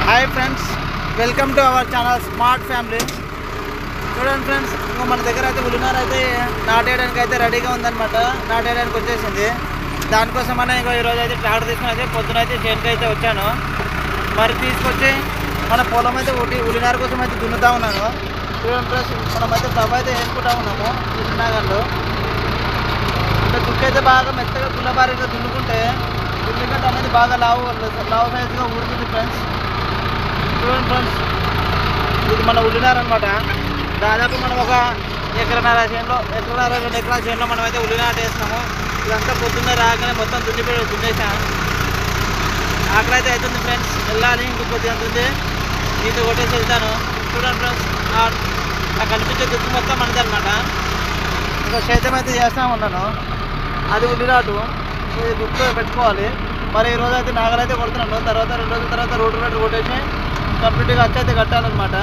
Hi friends, welcome to our channel smart family. చూడండి friends, ఇంకా మన దగ్గర అయితే ఉలినార్ అయితే నాటేయడానికి అయితే రెడీగా ఉందన్నమాట. నాటేయడానికి వచ్చేసింది. దానికోసమనే ఇంకా ఈరోజు అయితే ట్రాక్టర్ తీసుకుని అయితే పొద్దున అయితే చేనుకి అయితే వచ్చాను. మరి తీసుకొచ్చి మన పొలం అయితే ఉలినార్ కోసం అయితే దున్నుతా ఉన్నాను. చూడండి ఫ్రెండ్స్, మనమైతే డబ్బు అయితే వేసుకుంటా ఉన్నాము ఉలినాగర్లో. అంటే దుక్కు అయితే బాగా మెత్తగా గుల్లబారిగా దున్నుకుంటే ఉల్లిగడ్డ అనేది బాగా లావు సైజుగా ఊరుతుంది ఫ్రెండ్స్. చూడండి ఫ్రెండ్స్, ఇది మన ఉల్లినార్ అనమాట. దాదాపు మనం ఒక ఎకరన్నర 2 ఎకరాల చేనులో మనం అయితే ఉల్లినార్ వేస్తున్నాము. ఇదంతా పొద్దున్నే రాగానే మొత్తం దున్నేసాము. ఆకలి అయితే అవుతుంది ఫ్రెండ్స్, వెళ్ళాలి. ఇంకొద్ది అంత ఉంది, నీతో కొట్టేసి వెళ్తాను. చూడండి ఫ్రెండ్స్, నాకు కనిపించే దుక్కు మొత్తం మనది అనమాట. ఇంకా సేద్యం అయితే చేస్తూ ఉన్నాను. అది ఉల్లినాటు ఇది దుక్కు పెట్టుకోవాలి. మరి ఈరోజు అయితే నాగలైతే కొడుతున్నాను. తర్వాత 2 రోజుల తర్వాత రోడ్డు కొట్టేసి కంప్లీట్గా వచ్చి అయితే కట్టాలన్నమాట.